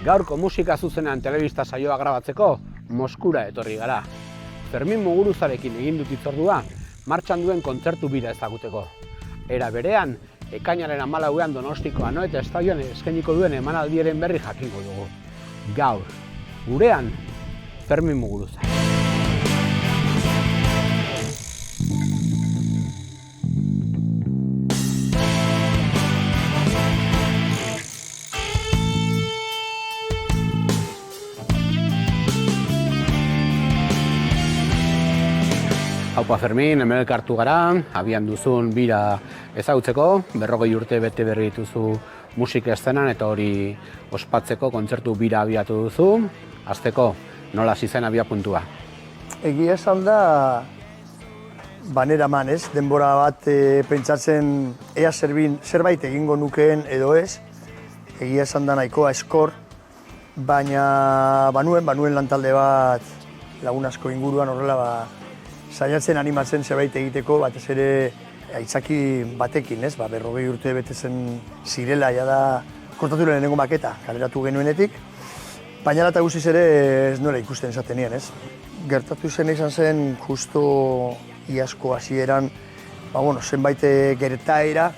Gaurko musika zuzenean telebista saioa grabatzeko Moskura etorri gara. Fermin Muguruzarekin egin dut hitzordua martxan duen kontzertu bira ezaguteko. Era berean, ekainaren 14ean Donostiko Anoeta estadioan eskainiko duen emanaldiaren berri jakingo dugu. Gaur, gurean, Fermin Muguruza. Haupa Fermin, hemen elkartu gara, abian duzun bira ezagutzeko, 40 urte bete berri dituzu musika eszenan eta hori ospatzeko kontzertu bira abiatu duzu. Hasteko, nola hasi zen abiapuntua? Egia esan da, baneraman, ez? Denbora bat pentsatzen ea zerbait egingo nukeen edo ez. Egia esan da nahikoa eskor, baina banuen lantalde bat lagun asko inguruan horrela saiatzen animatzen zerbait egiteko, batez ere aitzaki batekin, ez? 40 urte bete zen zirela, da kontatu lehenengo maketa, kaleratu genuenetik, baina eta guztiz ere ez nuela ikusten esaten nien, ez? Gertatu zen izan zen, justo iazko hasieran, zenbait gertaera,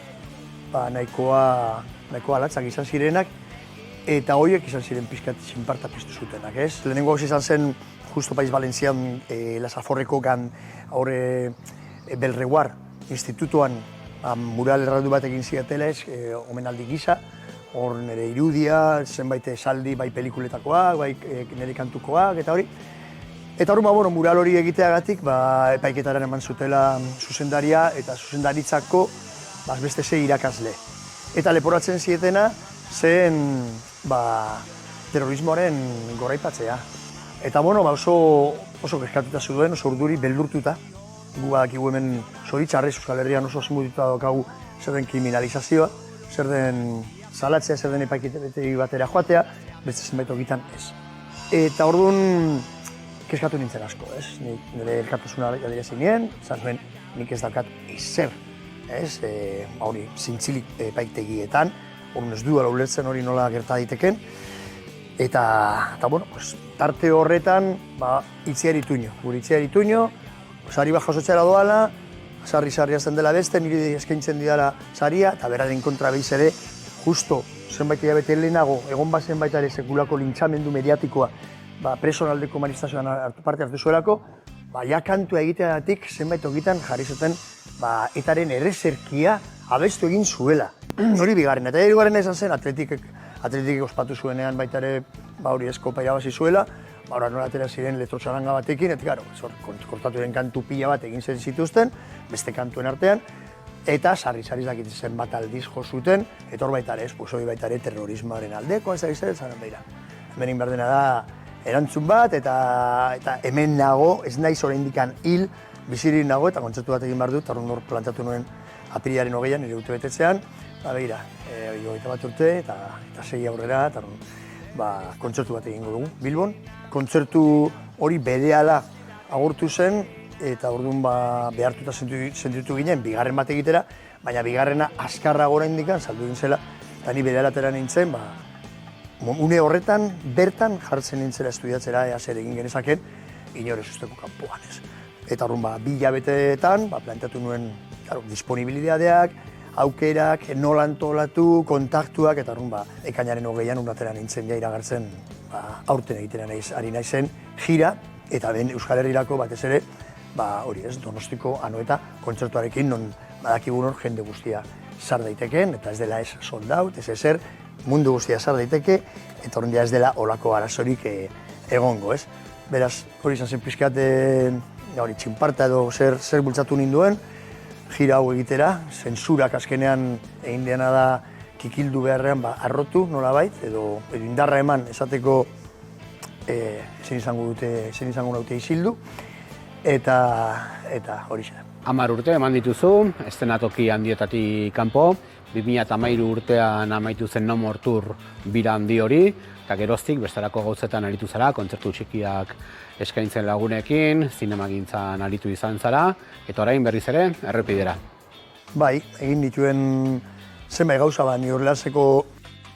nahikoa latzak izan zirenak, eta horiek izan ziren pixkat txinparta piztu zutenak, ez? Lehenengo hau izan zen, justo Paiz Valentzian, Lasaforreko Belreguar institutuan mural erraldu bat egin ziatela ez, omenaldi gisa. Hor nire irudia, zenbait esaldi, bai pelikuletakoak, bai nire kantukoak, eta hori. Eta hori, mural hori egiteagatik, epaiketaren eman zutela zuzendaria eta zuzendaritzako beste 6 irakasle. Eta leporatzen zietena zen terrorismoaren goraipatzea. Eta oso kezkatuta zuen, oso urduri beldurtuta. Gu badakigu hemen zoritxarrez Euskal Herrian oso asmututa daukagu zer den kriminalizazioa, zer den salatzea, zer den epaiketegi batera joatea, beste zenbait ogitan ez. Eta orduan kezkatu nintzen asko, ez? Nire elkartasuna adierazi nien, zan nuen nik ez daukat ezer, ez? Hori zintzilik epaitegietan, orduan ez duela ulertzen hori nola gerta daiteken. Eta tarte horretan, Itziar Ituño. Gure Itziar Ituño, sari bat jasotzera doala, sarri azten dela beste, niri eskaintzen didala saria, eta beraren kontra behiz ere, justo zenbait hilabete lehenago, egon bazen baita ere sekulako lintxamendu mediatikoa, personaldeko manifestazioan parte hartu zuelako, ja kantua egiteagatik zenbait ogitan jarri zuten etaren errezerkia abestu egin zuela. Hori bigarren, eta hirugarrena izan zen atletik ospatu zuenean baita ere hori eskopa irabazi zuela, nola atera ziren elektrotxaranga batekin, eta kortaturen kantu pila bat egin zituzten, beste kantuen artean, eta sarri dakitzen zen bat aldiz jo zuten, eta hor baita ere, hori baita ere terrorismoaren aldeko, ez da zanen behira. Hemen behar dena da erantzun bat, eta hemen nago, ez naiz oraindikan hil, bizirik nago, eta kontzertu bat egin behar dut, eta hor plantatu nuen apirilaren 20an, nire urte betetzean, begira, 21 urte, eta 6 aurrera, eta kontzertu bat egingo dugu, Bilbon. Kontzertu hori berehala agurtu zen, eta orduan behartuta sentitu ginen, bigarren bat egitera, baina bigarrena azkarra gora indikan, saldu egin zela, eta ni berehala atera nintzen, une horretan, bertan jartzen nintzela estudiatzera, ea zer egin genezaken, inore usteko kanpoan ez. Eta orduan, 2 hilabeteetan, planteatu nuen disponibilidadeak, aukerak, nola antolatu, kontaktuak, eta ekainaren 20an unatera nintzen iragartzen aurten egiten ari naizen gira, eta ben Euskal Herrirako batez ere, hori ez, Donostiko Anoeta kontzertuarekin, non badakigun hor jende guztia sar daiteken, eta ez dela ez sold out, ez ezer, mundu guztia sar daiteke, eta hori ez dela olako arazorik egongo, ez? Beraz, hori izan zen pixkat, txinparta edo zer bultzatu ninduen, gira hau egitera, zentsurak azkenean egin dena da kikildu beharrean arrotu nolabait, edo indarra eman esateko zen izango naute isildu, eta hori zen. 10 urte eman dituzu, eszenatoki handietatik kanpo, 2013 urtean amaitu zen No More Tour bira handi hori, eta geroztik bestelako gauzetan aritu zara, kontzertu txikiak eskaintzen lagunekin, zinemagintzan aritu izan zara, eta orain berriz ere, errepidera. Bai, egin dituen zenbait gauza, ni Orleanseko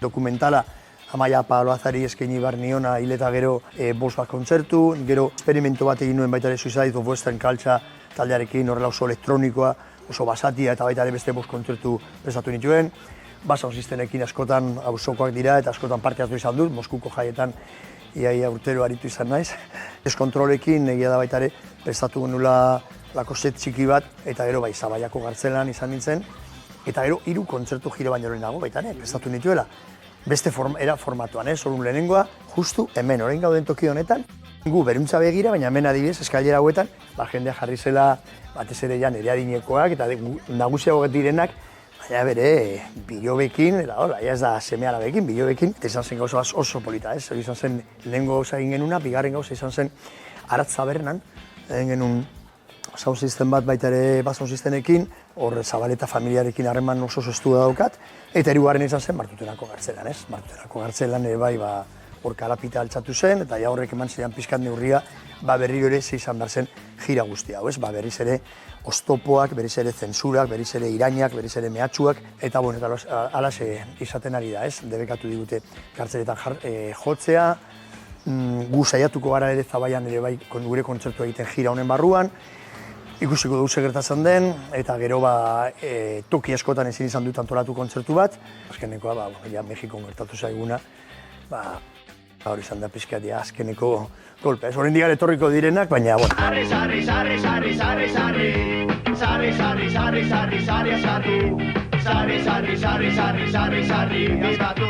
dokumentala Amaia Paloazari eskaini behar niona hil eta gero 5 bat kontzertu, gero experimento bat egin nuen baita ere Suicide of Western Culture taldearekin, horrela oso elektronikoa, oso basatia eta baita ere beste 5 kontzertu prestatu nituen. Sound Systemekin askotan auzokoak dira eta askotan parte hartu izan dut, Moskuko jaietan iaia urtero aritu izan naiz. Deskontrolekin egia da baita ere prestatu genula lakoset txiki bat eta gero bai Zabaiako Gartzelan izan nintzen eta gero 3 kontzertu jire baino lehenago baita ere prestatu nituela. Beste formatuan, orduan lehenengoa, justu hemen, orain gauden toki honetan, gu beruntza begira, baina hemen adibidez, eskailera hauetan, jendea jarri zela, batez ere nire adinekoak eta nagusiago direnak, baina bere bilobekin, eta hola, ez da seme alabekin, bilobekin, eta izan zen gauza oso polita, ez? Hori izan zen lehenengo gauza egin genuna, bigarren gauza izan zen Aratzabernan, egin genuen Sound System bat baita ere Sound Systemekin, hor Zabaleta familiarekin harreman oso estua daukat, eta hirugarren izan zen Martutenako Gartzelan, ez? Martutenako Gartzelan ere bai, hor kalapita altxatu zen, eta horrek eman zidan pixkat neurria, berriro ere izan behar zen jira guztia, hau ez? Berriz ere oztopoak, berriz ere zensurak, berriz ere irainak, berriz ere mehatxuak, eta alaxe izaten ari da, ez? Debekatu digute kartzeletan jotzea, gu saiatuko gara ere Zabaian ere bai gure kontzertu egiten jira honen barruan, ikusiko dugu gertatzen den, eta gero toki askotan ezin izan dut antolatu kontzertu bat. Azkenekoa, Mexikon gertatu zaiguna, hori izan da pixkat, azkeneko golpe. Horrein digar etorriko direnak, baina, bueno. Sarri, sarri, sarri, sarri, sarri, sarri, sarri, sarri, sarri, sarri, sarri, asatu, sarri, sarri, sarri, sarri, sarri, sarri, asatu.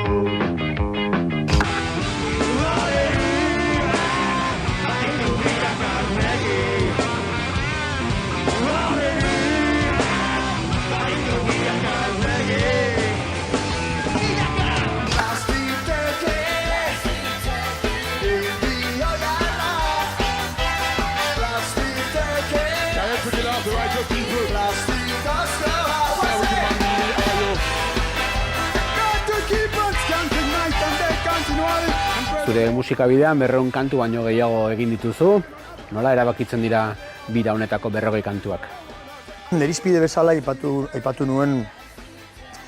Zure musikabidean 200 kantu baino gehiago egin dituzu, nola erabakitzen dira bira honetako 40 kantuak? Nerizpide bezala aipatu nuen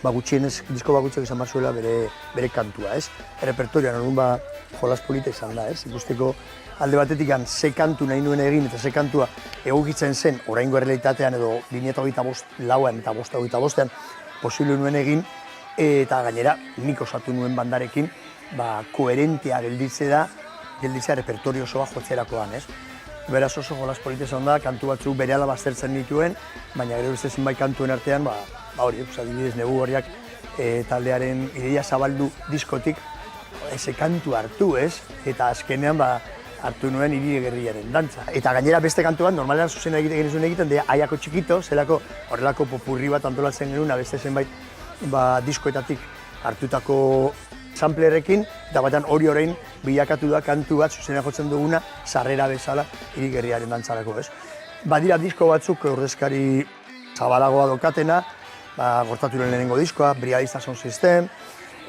gutxienez disko bakoitzak izan zuela bere kantua, ez? Repertorioan orduan jolas polita izan da, ez? Ikusteko alde batetik ze kantu nahi nuen egin eta ze kantua egokitzen zen oraingo errealitatean edo 2024 eta 2025ean posible nuen egin, eta gainera nik osatu nuen bandarekin koherentea gelditzea repertorio osoa jotzerakoan, ez? Beraz oso jolas polita izan da, kantu batzuk berehala baztertzen nituen, baina gero beste zenbait kantuen artean, hori, adibidez Negu Gorriak taldearen ideia zabaldu diskotik eze kantu hartu, ez? Eta azkenean hartu nuen Hiri Gerriaren dantza. Eta gainera beste kantuan, normalean zuzena egiten, Aiako Txikito, zelako horrelako popurri bat antolatzen genuen, beste zenbait diskoetatik hartutako samplerekin, eta batean hori orain bilakatu da kantu bat zuzena jotzen duguna sarrera bezala Hiri Gerriaren dantzarako, ez? Badira disko batzuk ordezkari zabalagoa daukatena, gortaturen lehenengo diskoa, Brigadista Sound System,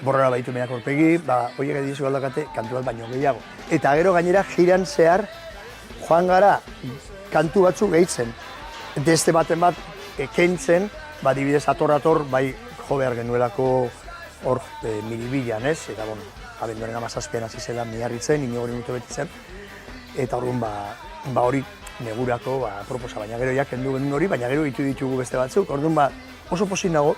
Borrera baitu Meak Aurpegi, horiek disko aldakate kantu bat baino gehiago. Eta gero gainera jiran zehar joan gara kantu batzuk gehitzen. Beste baten bat kentzen, adibidez ator bai jo behar genuelako hor Miribilan, ez? Eta, abenduaren 17an hasi zela Miarritzen, Inigo minutu beti zen. Eta orduan, hori negurako proposa, baina gero ja kendu genuen hori, baina gero ditu ditugu beste batzuk. Orduan, oso pozik nago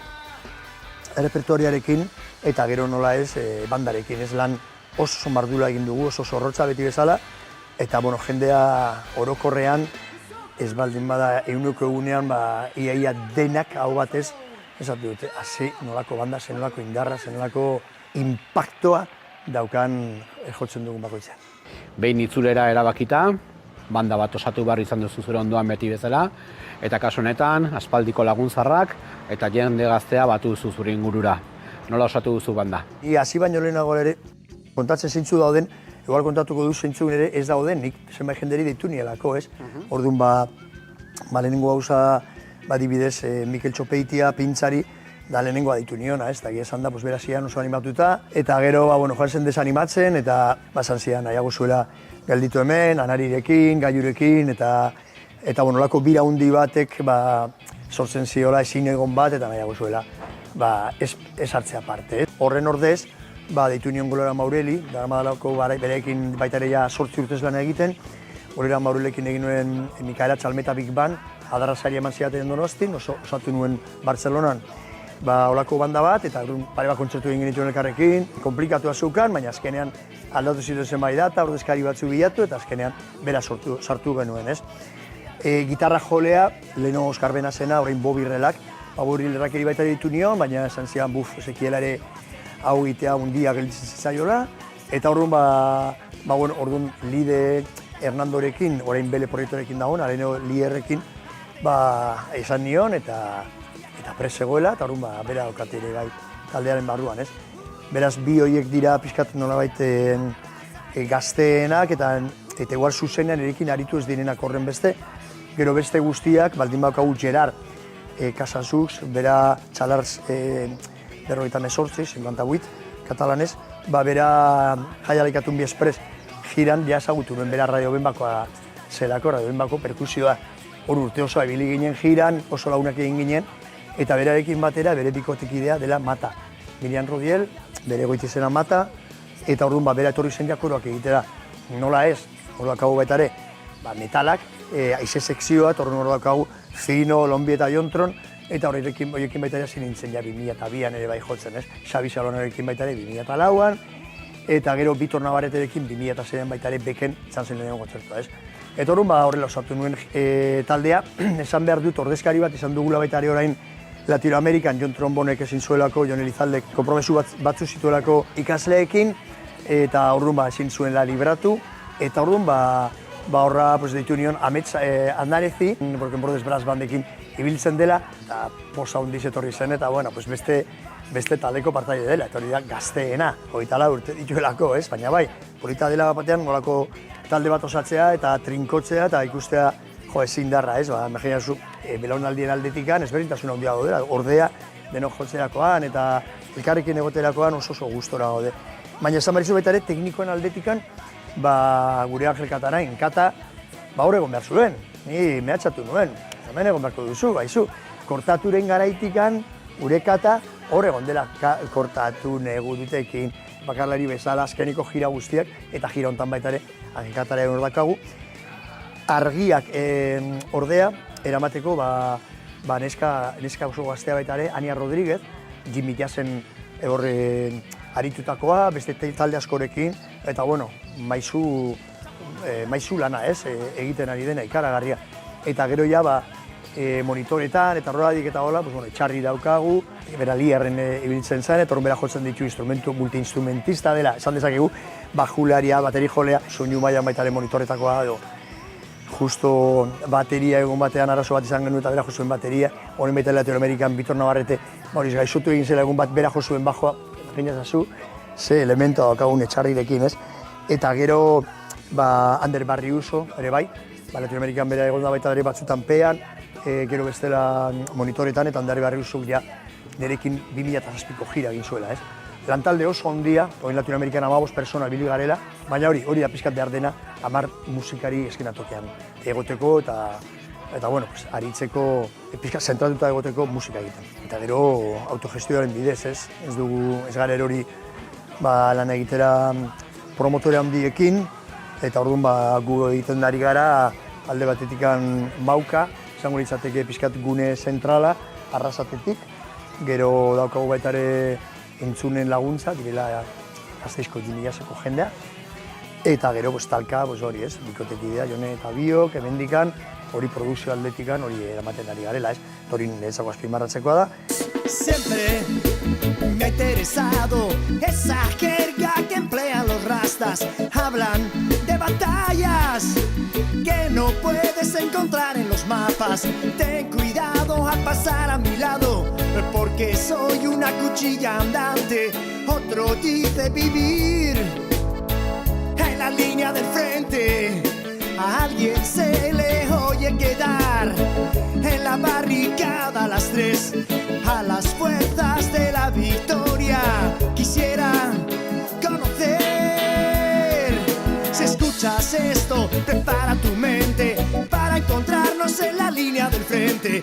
repertoriarekin eta gero nola ez bandarekin, ez lan oso mardula egin dugu, oso zorrotza beti bezala, eta jendea orokorrean ez baldin bada eguneko egunean iaia denak hau batez esatu dute, hasi nolako banda, zen nolako indarra, zen nolako impactoa daukan jotzen dugun bakoitzean. Behin itzulera erabakita, banda bat osatu behar izan duzu zure ondoan beti bezala, eta kasu honetan, aspaldiko laguntzarrak eta jende gaztea batu duzu zure ingurura. Nola osatu duzu banda? Hasi baino lehenago ere, kontatzen zeintzu dauden, igual kontatuko du zeintzu ere ez dauden, nik zenbait jenderi deitu nielako, ez? Orduan, lehenengo gauza, adibidez, Mikel Txopeitia, Pintzari, da lehenengoa deitu niona, ez? Eta esan da, berazian oso animatuta, eta gero, joan zen desanimatzen, eta esan zian, nahiago zuela gelditu hemen, Anarirekin, Gaiurekin, eta lako bira hundi batek sortzen ziola ezin egon bat, eta nahiago zuela ez hartzea parte. Horren ordez, deitu nion Golera Maureli, daramadalako berekin baita ere ja 8 urtez lan egiten. Golera Maurelekin egin nuen Mikaela Txalmeta Big Band, adarra sari eman zidaten Donostin, osatu nuen Bartzelonan. Olako banda bat, eta pare bat kontzertu egin genituen elkarrekin, konplikatua zeukan, baina azkenean aldatu zituzen bai data, ordezkari batzu bilatu, eta azkenean bera sartu genuen, ez? Gitarra jolea, leheno Oskar Benazena, orain Bobi Relak, Bobi Relak eri baita ditu nion, baina esan zian, Ezekiela ere hau egitea undia gelditzen zitzaiola, eta orduan Lide Hernandorekin, orain Bele proiektorekin dagoen, leheno Lierrekin, esan nion, eta prest zegoela, eta orduan bera daukate ere bai taldearen barruan, ez? Beraz, bi horiek dira pixkat nolabait gazteenak, eta igual zuzenean erekin aritu ez direnak horren beste. Gero beste guztiak, baldin baukagu Gerard Casasux, bera Txalarz 58, katalanez, bera Jaialekatun Bi Express jiran ja ezagutu nuen bera Radio Benbakoa zelako, Radio Benbako perkusioa. Hor urte osoa ibili ginen jiran, oso lagunak egin ginen, eta berarekin batera bere bikotekidea dela Mata. Miriam Rodiel, bere goitizena Mata, eta orduan bera etorri zen jakoroak egitera. Nola ez, hor dakagu baita ere, metalak, aize sekzioa, eta hor dakagu Fino, Lombi eta Jontron, eta horrekin baita ere zinintzen ja 2002an ere bai jotzen, ez? Xabi Salonarekin baita ere 2004an, eta gero Bitor Nabareterekin 2006an baita ere beken izan zen lehenengo kontzertua, ez? Eta horren horrela osatu nuen taldea, esan behar dut ordezkari bat izan dugula baita ere orain Latinoamerikan Jon Trombonek ezin zuelako, Jon Elizaldek konpromesu batzu zituelako ikasleekin, eta orduan ezin zuela libratu, eta orduan horra deitu nion Amets Andarezi, porque Bordes Brass Bandekin ibiltzen dela, eta posa hundiz etorri zen, eta beste taldeko partaide dela, eta hori da gazteena, 24 urte dituelako, ez? Baina bai, polita dela batean nolako talde bat osatzea eta trinkotzea eta ikustea ezin darra, ez? Imagina zu, belaunaldien aldetikan ezberdintasun handia gaudela, ordea denok jotzerakoan eta elkarrekin egoterakoan oso gustora gaude. Baina esan barizu baita ere, teknikoen aldetikan, gure Angel Katarain, Kata, hor egon behar zuen, ni mehatxatu nuen, hemen egon beharko duzu, baizu. Kortaturen garaitikan, gure Kata, hor egon dela kortatu negu dutekin, bakarlari bezala, azkeniko jira guztiak, eta jira hontan baita ere, Angel Katarain hor dakagu. Argiak ordea, eramateko neska oso gaztea baita ere, Ania Rodríguez, Jimmy Jassen aritutakoa, beste talde askorekin, eta maizu lana ez, egiten ari dena ikaragarria. Eta gero ja, monitoretan eta rodadik eta hola, etxarri daukagu, bera Lierren ibiltzen zen, eta bera jotzen ditu multi-instrumentista dela, esan dezakegu, bajularia, bateri jolea, soinu mailan baita ere monitoretakoa, justo bateria egon batean arazo bat izan genuen eta bera josuen bateria, honen baita Latinoamerikan Bitor Navarrete, gaixotu egin zela egun bat bera josuen bajoa, imaginazazu, ze elemento daukagun etxarrirekin, ez? Eta gero, Ander Barriuso, ere bai, Latinoamerikan bera egon da baita ere batzutan pean, gero bestela monitoretan, eta Ander Barriuso ja nerekin 2007ko jira egin zuela, ez? Lantalde oso ondia, oin Latinoamerikan 15 persona bili garela, baina hori da pixkat behar dena 10 musikari eskenatokean egoteko eta aritzeko, pixkat zentratuta egoteko musika egiten. Eta gero autogestioaren bidez, ez gara erori lan egitera promotore handiekin, eta orduan gu egiten dari gara alde batetikan Mauka, izango litzateke pixkat gune zentrala, Arrasatetik, gero daukagu baita ere entzunen laguntza, direla Gasteizko Jimmy Jasseko jendea, eta gero talka hori ez, bikotekidea, Jone eta Biok, hemendikan, hori produkzio aldetikan, hori eramaten ari garela, ez, hori niretzako azpimarratzekoa da. Siempre me ha interesado esa jerga que emplean los rastas, hablan de batallas que no puedes encontrar en los mapas. Ten cuidado al pasar a mi lado, porque soy una cuchilla andante. Otro dice vivir en la línea del frente. A alguien se le oye quedar en la barricada a las 3, a las fuerzas de la victoria. Quisiera conocer. Si escuchas esto, prepara tu mente para encontrarnos en la línea del frente.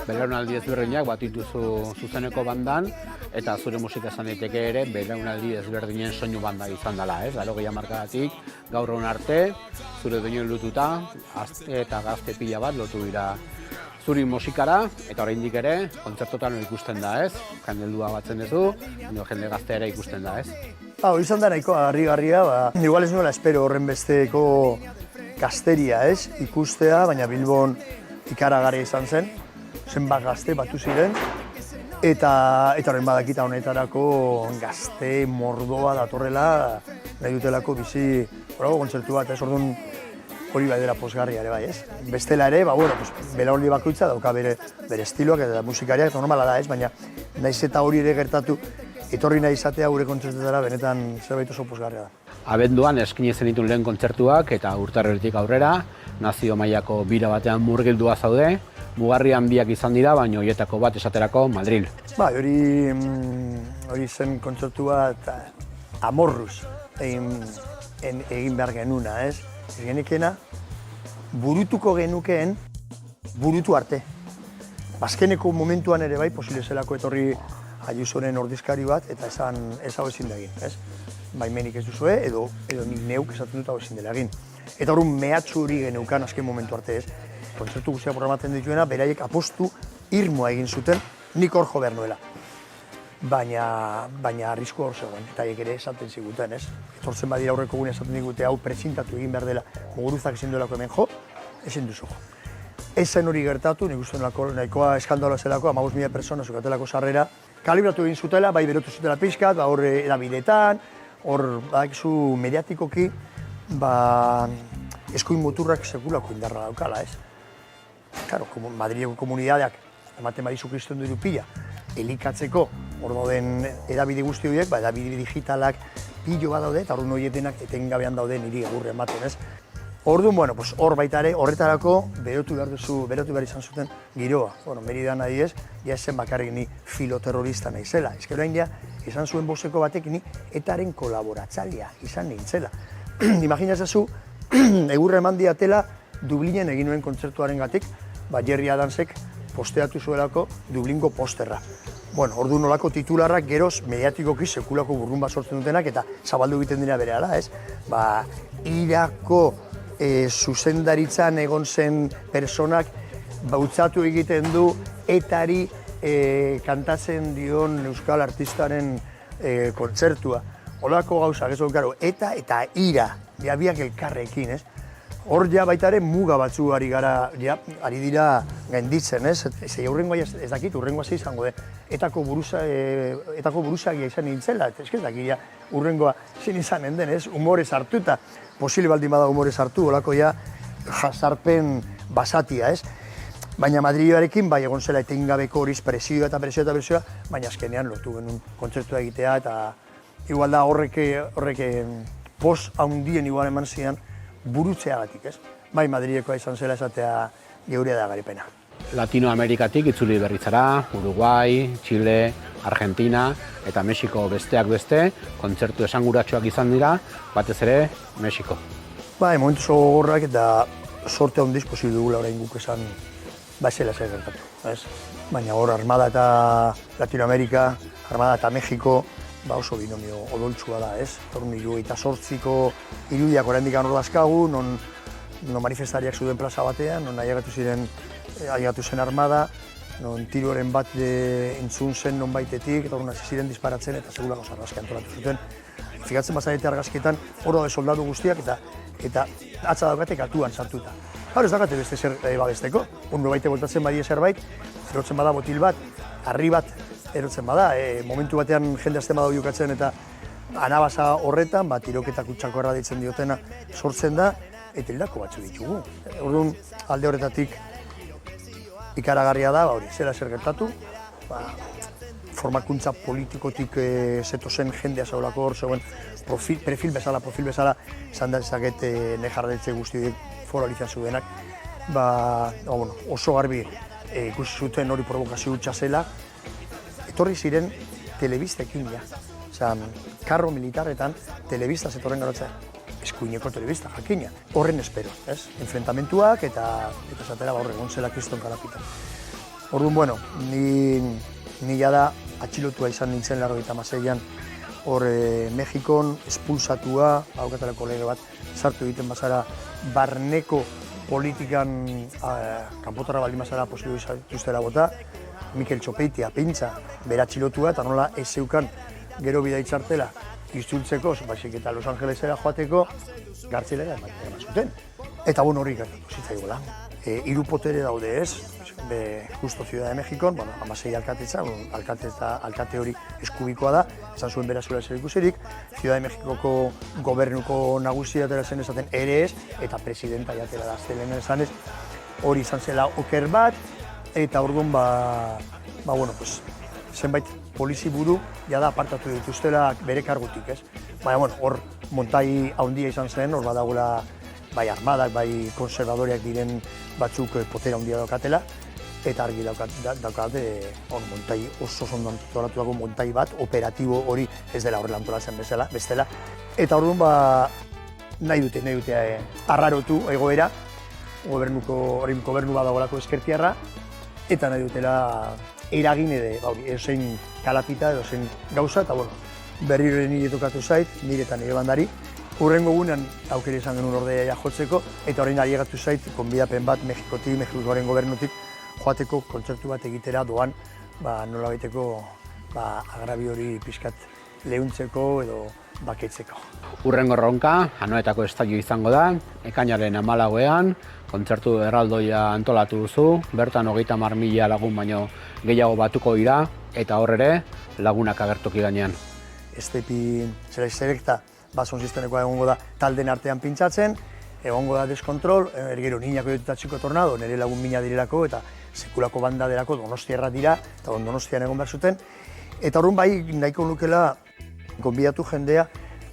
Belaunaldi ezberdinak bat dituzu zuzeneko bandan, eta zure musika esan daiteke ere belaunaldi ezberdinen soinu banda izan dela, ez? 80 hamarkadatik gaur egun arte, zure doinen lotuta, azte eta gazte pila bat lotu dira zuri musikara, eta oraindik ere kontzertotan ikusten da, ez? Jende heldua batzen duzu, jende gaztea ere ikusten da, ez? Hori izan da nahiko harrigarria, igual ez nuela espero horren besteko gazteria, ez? Ikustea, baina Bilbon ikaragarria izan zen, zenbat gazte batu ziren, eta horren badakita honetarako gazte mordoa datorrela, nahi dutelako bizi horako kontzertu bat, ez? Orduan hori bai dela pozgarria ere bai, ez? Bestela ere, belaunaldi bakoitza dauka bere estiloak eta musikariak, eta normala da, ez? Baina naiz eta hori ere gertatu, etorri nahi izatea gure kontzertetara benetan zerbait oso pozgarria da. Abenduan eskaini zenituen lehen kontzertuak eta urtarriletik aurrera, nazio mailako bira batean murgildua zaude, mugarri handiak izan dira, baina horietako bat esaterako Madril. Hori zen kontzertu bat amorruz egin behar genuna, ez? Ez genikena, burutuko genukeen burutu arte. Azkeneko momentuan ere bai, posible zelako etorri Ayusoren ordezkari bat, eta ez hau ezin da egin, ez? Baimenik ez duzue, edo nik neuk esaten dut hau ezin dela egin. Eta horren mehatxu hori geneukan azken momentu arte, ez? Kontzertu guztiak programatzen dituena, beraiek apostu irmoa egin zuten, nik hor jo behar nuela. Baina arrisku hor zegoen, eta haiek ere esaten ziguten, ez? Etortzen badira aurreko gune esaten digute hau prezintatu egin behar dela, Muguruzak ezin duelako hemen jo, ezin duzu jo. Ez zen hori gertatu, nik uste nahikoa eskandaloa zelako, 15.000 persona zukatelako sarrera, kalibratu egin zutela, bai berotu zutela pixkat, hor edabidetan, hor badakizu mediatikoki, eskuin muturrak sekulako indarra daukala, ez? Claro, Madrileko komunidadeak ematen badizu kriston diru pila, elikatzeko, hor dauden edabide guzti horiek, edabide digitalak pilo bat daude, eta hor horietenak etengabean daude niri egurre ematen, ez? Orduan, hor baita ere, horretarako berotu behar izan zuten giroa. Meridan adibidez, ja zen bakarrik ni filoterrorista naizela. Ez gero hain izan zuen boseko batek ni etaren kolaboratzailea izan nintzela. Imaginazazu, egurra eman diatela Dublinen egin nuen kontzertuaren gatik, Jerry Adamsek posteatu zuelako Dublingo posterra. Orduan nolako titularrak geroz mediatikoki sekulako burrun bat sortzen dutenak eta zabaldu egiten dira berehala, ez? Irako zuzendaritzan egon zen personak bautzatu egiten du etari kantatzen dion euskal artistaren kontzertua. Olako gauzak, ez dut, eta ira, biak elkarrekin, ez? Hor ja baita ere muga batzu ari dira gainditzen, ez? Hurrengoa ez dakit, hurrengoa ze izango de. Etako buruzagia izan nintzela, ez dakit, hurrengoa zin izanen den, ez? Humorez hartuta, posible baldin bada humorez hartu, olako ja jazarpen basatia, ez? Baina Madrilearekin bai egon zela etengabeko horiz presioa, baina azkenean lotu genuen kontzertua egitea, eta igual da horrek pos handien igual eman zidan burutzeagatik, ez? Bai Madrilekoa izan zela esatea geurea da garipena. Latinoamerikatik itzuli berritzara, Uruguai, Chile, Argentina eta Mexiko besteak beste, kontzertu esanguratsuak izan dira, batez ere Mexiko. Bai, momentu oso gogorrak eta sorte handiz posible dugula orain guk esan zela zer gertatu, ez? Baina hor Armada eta Latinoamerika, Armada eta Mexiko, oso binomio odoltsua da, ez? Torun 78ko irudiak oraindik hor dazkagu, non manifestariak zuden plaza batean, non ailegatu zen Armada, non tiroren bat entzun zen non baitetik, eta hasi ziren disparatzen eta segulako sarraski antolatu zuten. Fikatzen bazarete argazkietan, hor daude soldadu guztiak eta atza daukate katuan sartuta. Gaur ez daukate beste zer babesteko, baite voltatzen badie zerbait, erotzen bada botil bat, harri bat erotzen bada, momentu batean jende azten bada jokatzen eta anabasa horretan, tiroketa kutsako erra ditzen diotena sortzen da, eta hildako batzu ditugu. Orduan, alde horretatik ikaragarria da, zera zer gertatu, formakuntza politikotik zetozen jendea zaulako hor, zegoen profil bezala, zan da ezaget nejardetze guzti horiek foralizazio denak, oso garbi ikusi zuten hori provokazio hutsa zela, etorri ziren telebistekin ja. Karro militarretan telebista zetorren garotzea. eskuineko telebista, jakina. Horren espero, ez? Enfrentamentuak eta esatera horre, gontzela kriston kalapitan. Orduan, bueno, ni jada atxilotua izan nintzen 96an hor Mexikon, espulsatua, haukatalako lege bat, sartu egiten bazara barneko politikan kanpotarra baldin bazara posible izatuztera bota, Mikel Txopeitia, pintza, bera atxilotua eta nola ez zeukan gero bida itxartela izultzeko, baizik eta Los Angelesera joateko, gartzelera eman zuten. Eta bon horrik zitzaigola. 3 potere daude ez, justo Ciudad de Mexikon, 16 alkatetza, alkate hori eskubikoa da, esan zuen bera zuela zer ikusirik, Ciudad de Mexikoko gobernuko nagusia atera zen esaten ere ez, eta presidenta jatera da zelen esan ez, hori izan zela oker bat, eta orduan zenbait poliziburu jada apartatu dituztela bere kargutik, ez? Baina, hor montai handia izan zen, hor badagoela bai armadak, bai konservadoreak diren batzuk potera handia daukatela, eta argi daukate montai oso ondo antolatuako montai bat, operatibo hori ez dela horrela antolatzen bestela. Eta orduan nahi dute arrarotu egoera, gobernu badagoelako eskertiarra, eta nahi dutela eragin edozein kalapita, edozein gauza, eta berriro nire tokatu zait, nire eta nire bandari. Hurrengo gunean aukera izan genuen ordea jotzeko, eta horrein ailegatu zait, konbidapen bat Mexikoaren gobernutik, joateko kontzertu bat egitera doan, nola baiteko agrabio hori pixkat lehuntzeko edo baketzeko. Hurrengo erronka, Anoetako estadio izango da, ekainaren 14ean, kontzertu erraldoia antolatu duzu, bertan 30.000 lagun baino gehiago batuko dira, eta hor ere lagunak agertoki gainean. Estepi selekta bason sistemekoa egongo da talden artean pintzatzen, egongo da deskontrol, gero niñako ditatxiko tornado, nire lagun mina direlako eta sekulako banda derako Donostiarra dira, eta Donostian egon behar zuten. Eta horren bai nahiko nukela gonbidatu jendea,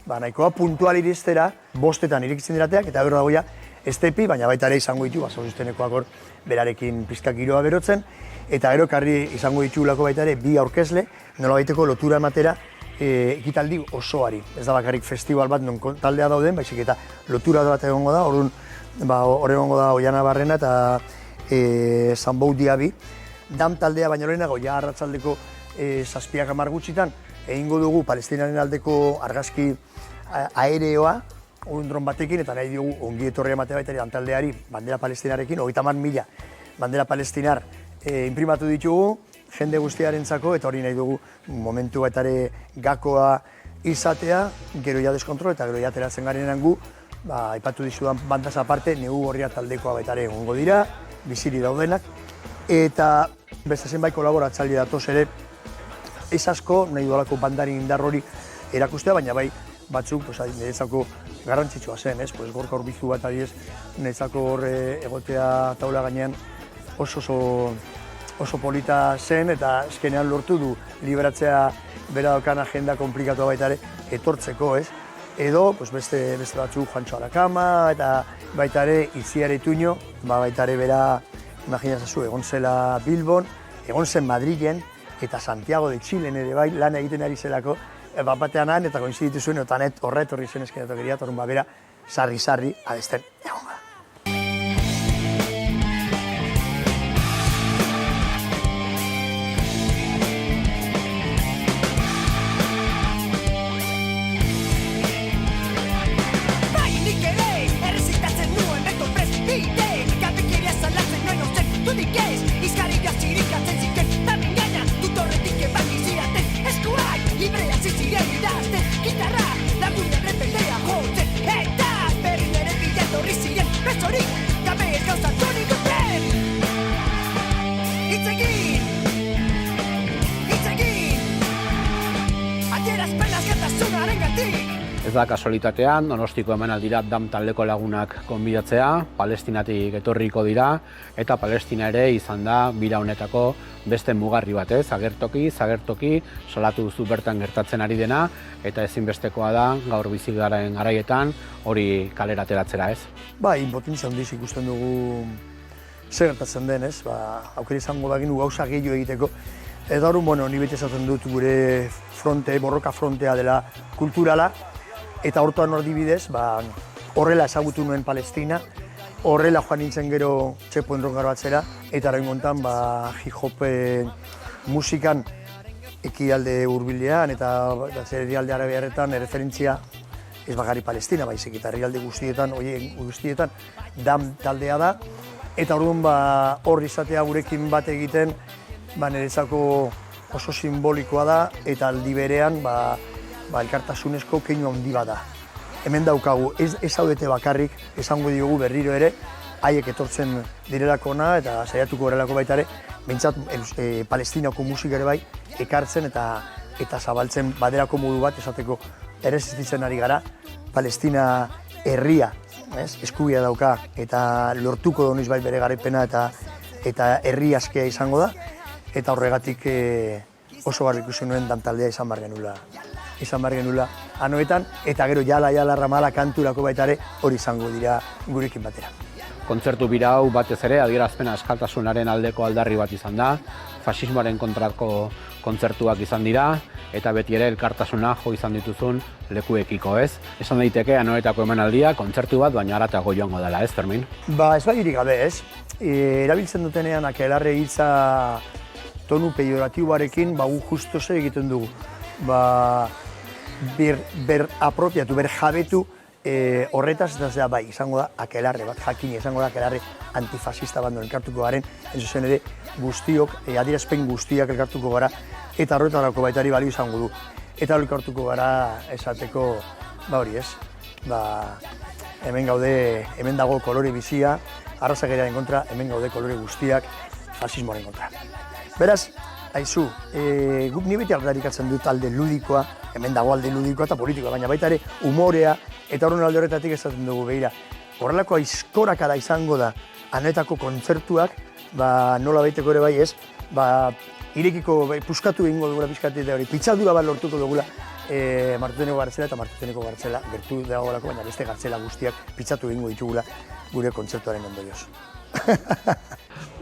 nahikoa puntual iristera, 5etan irikitzen dirateak, eta gero dagoia Estepi, baina baita ere izango ditu, basozistenekoak hor berarekin pizkak giroa berotzen, eta gero ekarri izango ditugulako baita ere 2 aurkezle, nola baiteko lotura ematera ekitaldi osoari. Ez da bakarrik festival bat non taldea dauden, baizik eta lotura bat egongo da, hor egongo da Oiana Barrena eta Sanbou Diabi. Dam taldea baino lehenago, ja arratsaldeko 7:10 gutxitan, egingo dugu Palestinaren aldeko argazki aereoa, dron batekin, eta nahi dugu ongi etorria ematea baita ere taldeari bandera palestinarekin, 30.000 bandera palestinar inprimatu ditugu, jende guztiarentzako, eta hori nahi dugu momentu baita ere gakoa izatea, gero ja deskontrol eta gero ja ateratzen garenean gu, aipatu dizudan bandaz aparte, Negu Gorria taldekoa baita ere egongo dira, biziri daudenak, eta beste zenbait kolaboratzaile datoz ere, ez asko nahi dualako bandari indar hori erakustea, baina bai batzuk niretzako garrantzitsua zen, Gorka Urbizu bat adiez, niretzako horre egotea taula gainean oso polita zen eta eskenean lortu du liberatzea bera daukan agenda komplikatua baita ere etortzeko, Edo beste batzuk Juancho Arakama eta baita ere Itziar Ituño, baita ere bera, imaginazazu, egon zela Bilbon, egon zen Madrilen eta Santiago de Chilen ere bai lan egiten ari zelako, batean han eta koinziditu zuen, eta horra etorri zen eskenetok egia, torun bera sarri adesten egon gara. Ez da kasualitatean, Donostiko emanaldira Dam taldeko lagunak gonbidatzea, Palestinatik etorriko dira, eta Palestina ere izan da bira honetako beste mugarri bat, agertoki, salatu duzu bertan gertatzen ari dena, eta ezinbestekoa da gaur bizi garen garaietan hori kalera ateratzera, Inpotentzia handiz ikusten dugu zer gertatzen den, aukera izango baginu gauza gehiago egiteko. Eta horren, ni bete esaten dut gure borroka frontea dela kulturala, eta hortuan hor dibidez, horrela ezagutu nuen Palestina, horrela joan nintzen gero Checkpoint Rock batzera, eta orain gontan hip-hop musikan ekialde hurbilean eta herrialde arabiarretan erreferentzia ez bakarrik Palestina, baizik eta herrialde guztietan, guztietan dam taldea da, eta orduan hor izatea gurekin bat egiten niretzako oso simbolikoa da, eta aldi berean elkartasunezko keinu handi bat da. Hemen daukagu, ez zaudete bakarrik, esango diogu berriro ere, haiek etortzen direlako ona eta saiatuko horrelako baita ere, behintzat Palestinako musika ere bai, ekartzen eta zabaltzen baderako modu bat esateko erresistitzen ari gara. Palestina herria, eskubia dauka eta lortuko da noiz bai bere garaipena eta herri askea izango da, eta horregatik oso garbi ikusi nuen dantaldea izan behar genula anoetan, eta gero jala ramala kanturako baita ere hori izango dira gurekin batera. Kontzertu bira hau batez ere adierazpen askatasunaren aldeko aldarri bat izan da, faxismoaren kontrako kontzertuak izan dira, eta beti ere elkartasuna jo izan dituzun lekuekiko, ez? Esan daiteke anoetako emanaldia kontzertu bat, baina haratago joango dela, ez, Fermin? Ez bagirik gabe, ez? Erabiltzen dutenean akelarre hitza tonu pejoratiboarekin, gu justo ze egiten dugu. Ber apropiatu, ber jabetu horretaz, eta zera bai, izango da akelarre bat, jakin izango da akelarre antifasista bat elkartuko garen, ez zuzen ere guztiok, adierazpen guztiak elkartuko gara, eta horretarako baitari balio izango du. Eta hori elkartuko gara esateko, hori ez, hemen gaude, hemen dago kolore bizia, arrazakeraren kontra, hemen gaude kolore guztiak fasismoaren kontra. Beraz, haizu, guk ni beti aldarrikatzen dut alde ludikoa, hemen dago alde ludikoa eta politikoa, baina baita ere humorea, eta horren alde horretatik esaten dugu behira. Horrelako aizkorakada izango da anoetako kontzertuak, nola baiteko ere bai ez, irekiko puskatu egingo dugula pizkatik hori, pitzadura bat lortuko dugula Martuteneko Gartzela eta Martuteneko Gartzela gertu dagoelako, baina beste Gartzela guztiak pitzatu egingo ditugula gure kontzertuaren ondorioz.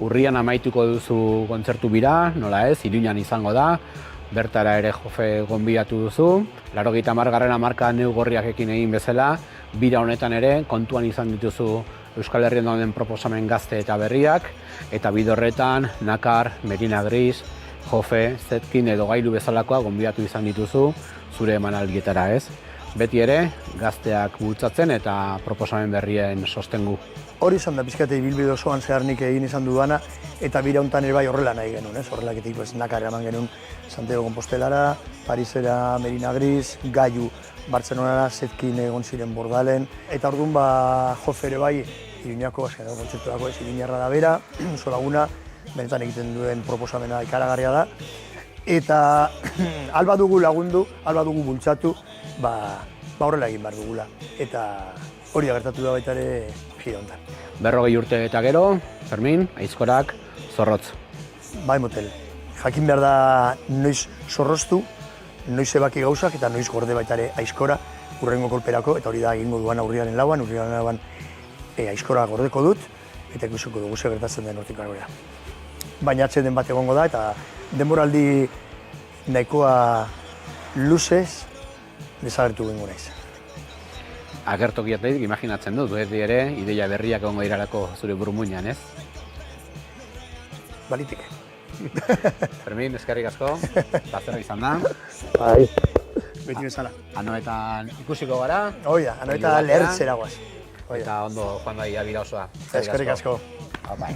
Urrian amaituko duzu kontzertu bira, nola ez, Iruñan izango da, bertara ere Jofe gonbidatu duzu. 80. hamarkadan neugorriakekin egin bezala, bira honetan ere kontuan izan dituzu Euskal Herrian dauden proposamen gazte eta berriak, eta bide horretan Nakar, Merina Gris, Jofe, Zetkin edo Gailu bezalakoa gonbidatu izan dituzu zure emanaldietara, ez? Beti ere, gazteak bultzatzen eta proposamen berrien sostengu. Hori izan da pizkate ibilbide osoan zehar nik egin izan dudana, eta bira hontan ere bai horrela nahi genuen, ez? Horrelaketik Nakar eraman genuen Santiago Compostelara, Parisera Merina Gris, Gailu Bartzelonara, Zetkin egon ziren Bordalen, eta orduan Jofe ere bai, Iruñako kontzerturako ez, Iruñarra da bera, oso laguna, benetan egiten duen proposamena ikaragarria da, eta alba dugu lagundu, alba dugu bultzatu, horrela egin behar dugula, eta hori agertatu da baita ere gira honetan. 40 urte eta gero, Fermin, aizkorak, zorrotz. Bai motel, jakin behar da noiz zorroztu, noiz ebaki gauzak eta noiz gorde baita ere aizkora urrengo kolperako, eta hori da egingo duan urriaren lauan aizkora gordeko dut, eta ikusiko dugu ze gertatzen den hortik arabera. Baina atseden bat egongo da, eta denboraldi nahikoa luzez desagertu gengo naiz. Agertokiatik imaginatzen dut, beti ere, ideia berriak egongo diralako zure burmuinean, ez? Balitik. Fermin, eskerrik asko, plazerra izan da. Bai. Beti bezala. Anoetan ikusiko gara. Oia, anoetan lehertzera guaz. Eta ondo joan da bira osoa. Eskerrik asko. Bai.